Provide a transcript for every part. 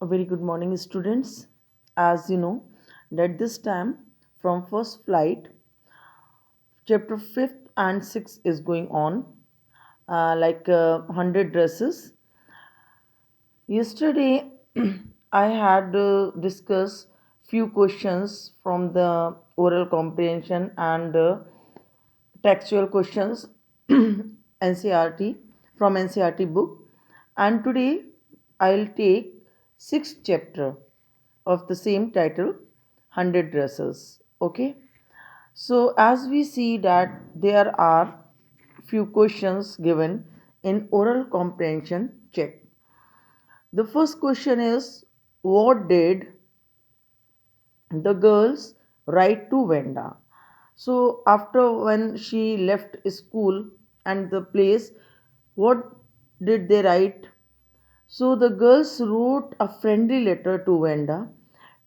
A very good morning, students. As you know, that this time from first flight, chapter 5th and 6th is going on, 100 dresses. Yesterday, I had discussed few questions from the oral comprehension and textual questions NCRT from NCRT book, and today I'll take sixth chapter of the same title, 100 dresses. Okay, so as we see that there are few questions given in oral comprehension check. The first question is, what did the girls write to Venda? So after when she left school and the place, what did they write? So the girls wrote a friendly letter to Venda,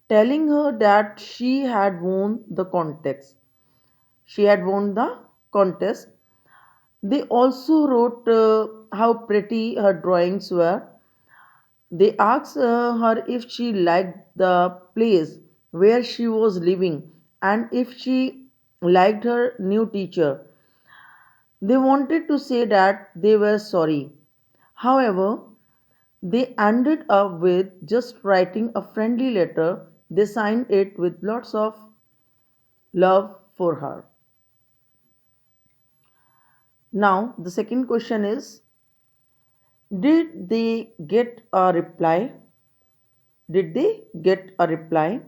telling her that she had won the contest. She had won the contest. They also wrote how pretty her drawings were. They asked her if she liked the place where she was living and if she liked her new teacher. They wanted to say that they were sorry. However, they ended up with just writing a friendly letter. They signed it with lots of love for her. Now, the second question is, did they get a reply? Did they get a reply?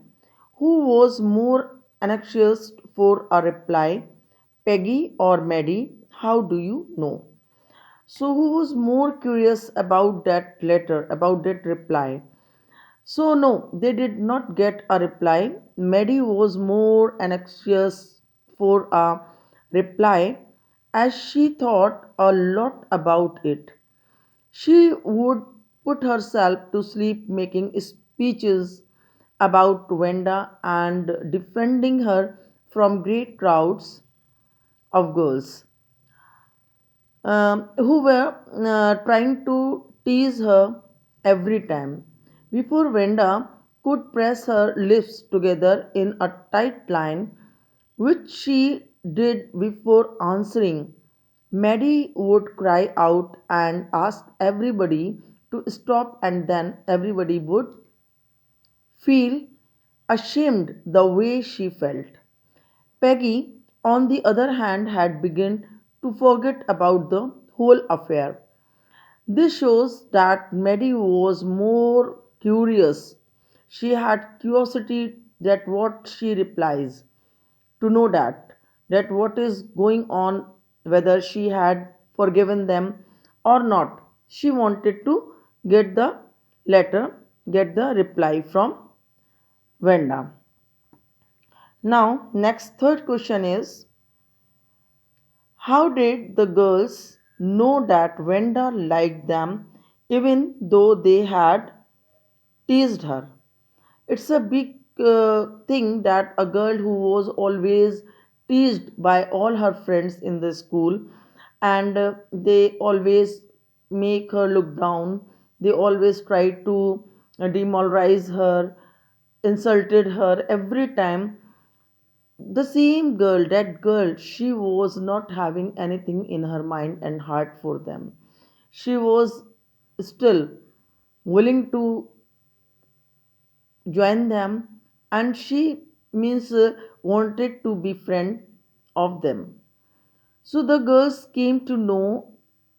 Who was more anxious for a reply, Peggy or Maddie? How do you know? So, who was more curious about that letter, about that reply? So, no, they did not get a reply. Maddie was more anxious for a reply as she thought a lot about it. She would put herself to sleep making speeches about Wenda and defending her from great crowds of girls who were trying to tease her every time. Before Wenda could press her lips together in a tight line, which she did before answering, Maddie would cry out and ask everybody to stop, and then everybody would feel ashamed the way she felt. Peggy, on the other hand, had begun to forget about the whole affair. This shows that Maddie was more curious. She had curiosity that what she replies, to know that what is going on, whether she had forgiven them or not. She wanted to get the letter, get the reply from Venda. Now, next third question is, how did the girls know that Venda liked them even though they had teased her? It's a big thing that a girl who was always teased by all her friends in the school, and they always make her look down, they always try to demoralize her, insulted her every time. The same girl, that girl, she was not having anything in her mind and heart for them. She was still willing to join them, and she means wanted to be friend of them. So the girls came to know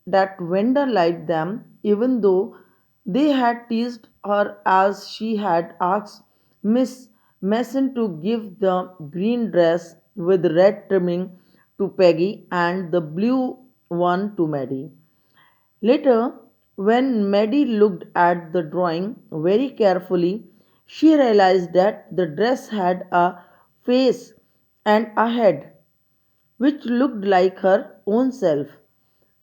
that Venda liked them even though they had teased her as she had asked Miss Mason to give the green dress with red trimming to Peggy and the blue one to Maddie. Later, when Maddie looked at the drawing very carefully, she realized that the dress had a face and a head which looked like her own self.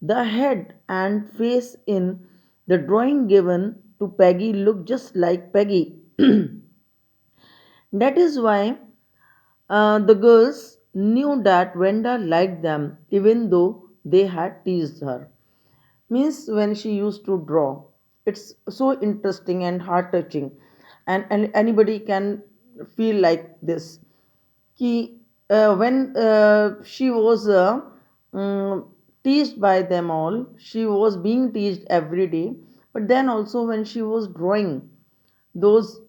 The head and face in the drawing given to Peggy looked just like Peggy. That is why the girls knew that Wenda liked them even though they had teased her. Means when she used to draw. It's so interesting and heart touching, and anybody can feel like this. Ki, when she was mm, teased by them all, she was being teased every day. But then also when she was drawing those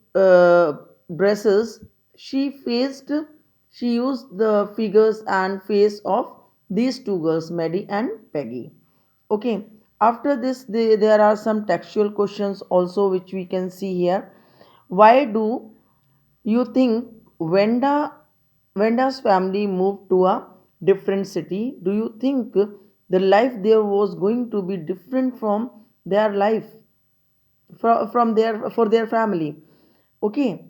dresses, she faced, she used the figures and face of these two girls, Maddie and Peggy. Okay, after this, there are some textual questions also which we can see here. Why do you think Venda's family moved to a different city? Do you think the life there was going to be different from their life, from their, for their family? Okay,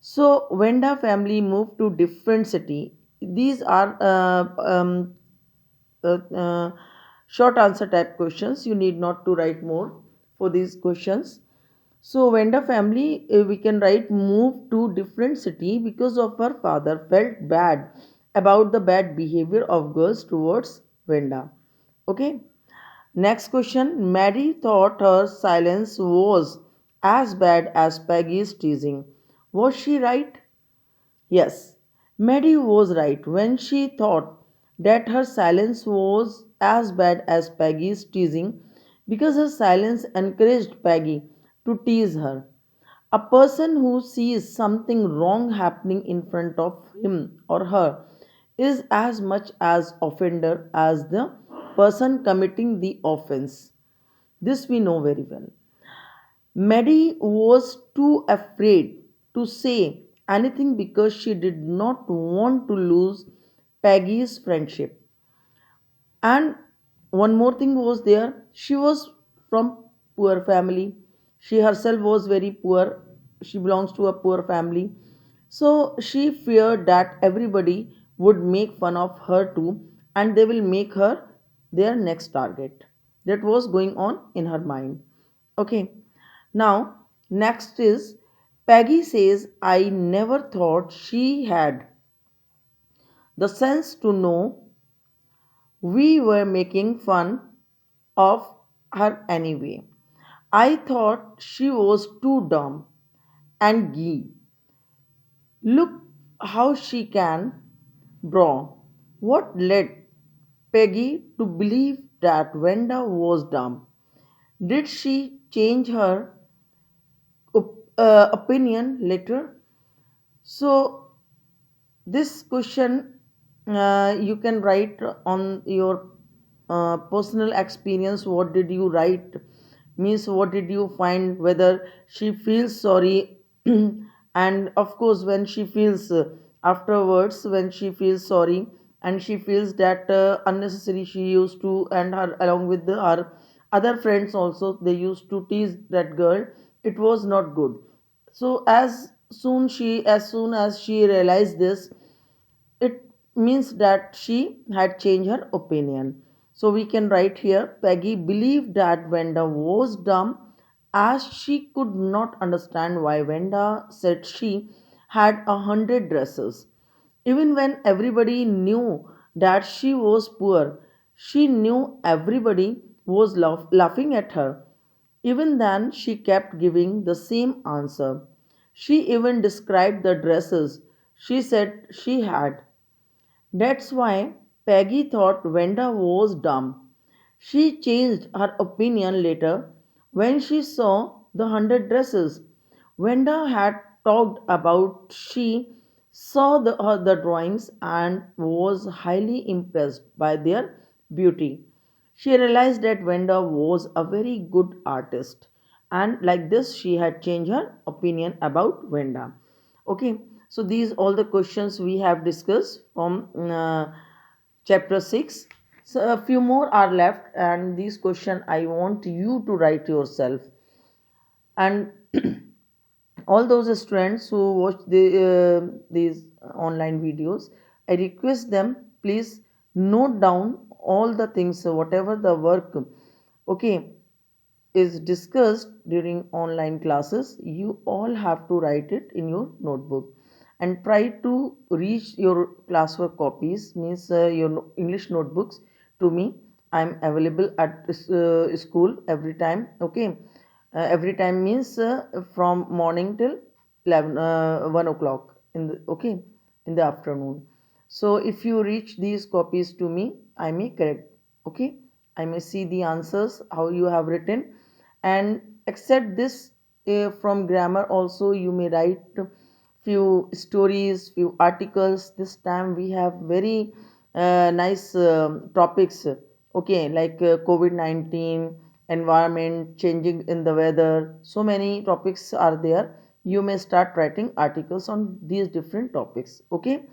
so Venda family moved to different city. These are uh, uh, short answer type questions. You need not to write more for these questions. So Venda family, we can write moved to different city because of her father felt bad about the bad behavior of girls towards Venda. Okay. Next question. Mary thought her silence was as bad as Peggy's teasing. Was she right? Yes, Mary was right when she thought that her silence was as bad as Peggy's teasing because her silence encouraged Peggy to tease her. A person who sees something wrong happening in front of him or her is as much as offender as the person committing the offense. This we know very well. Maddie was too afraid to say anything because she did not want to lose Peggy's friendship. And one more thing was there, she was from poor family. She herself was very poor. She belongs to a poor family. So she feared that everybody would make fun of her too and they will make her their next target. That was going on in her mind. Okay. Now, next is Peggy says, I never thought she had the sense to know we were making fun of her anyway. I thought she was too dumb and gee. Look how she can draw. What led Peggy to believe that Wenda was dumb? Did she change her opinion later? So this question you can write on your personal experience. What did you write? Means what did you find? Whether she feels sorry, and of course, when she feels afterwards, when she feels sorry, and she feels that unnecessary she used to, and her along with her other friends also, they used to tease that girl. It was not good. So as soon as she realized this, it means that she had changed her opinion. So we can write here, Peggy believed that Venda was dumb as she could not understand why Venda said she had 100 dresses. Even when everybody knew that she was poor, she knew everybody was laughing at her. Even then, she kept giving the same answer. She even described the dresses she said she had. That's why Peggy thought Venda was dumb. She changed her opinion later when she saw the 100 dresses. Venda had talked about she saw the drawings and was highly impressed by their beauty. She realized that Venda was a very good artist, and like this, she had changed her opinion about Venda. Okay, so these all the questions we have discussed from chapter 6. So a few more are left, and these question I want you to write yourself. And all those students who watch these online videos, I request them, please note down all the things, whatever the work, okay, is discussed during online classes, you all have to write it in your notebook and try to reach your classwork copies, means your English notebooks, to me I'm available at school every time. Okay, every time means from morning till 11 1 o'clock in the, okay, in the afternoon. So if you reach these copies to me, I may correct. Okay, I may see the answers how you have written, and except this, from grammar also you may write few stories, few articles. This time we have very nice topics. Okay, like COVID-19, environment, changing in the weather. So many topics are there. You may start writing articles on these different topics. Okay,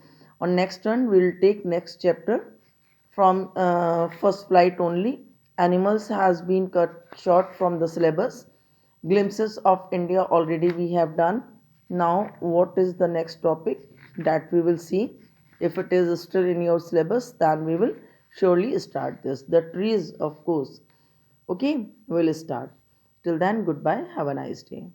on next turn we will take next chapter from first flight only. Animals has been cut short from the syllabus. Glimpses of India already we have done. Now what is the next topic that we will see? If it is still in your syllabus, then we will surely start this. The trees, of course. Okay, we'll start. Till then, goodbye. Have a nice day.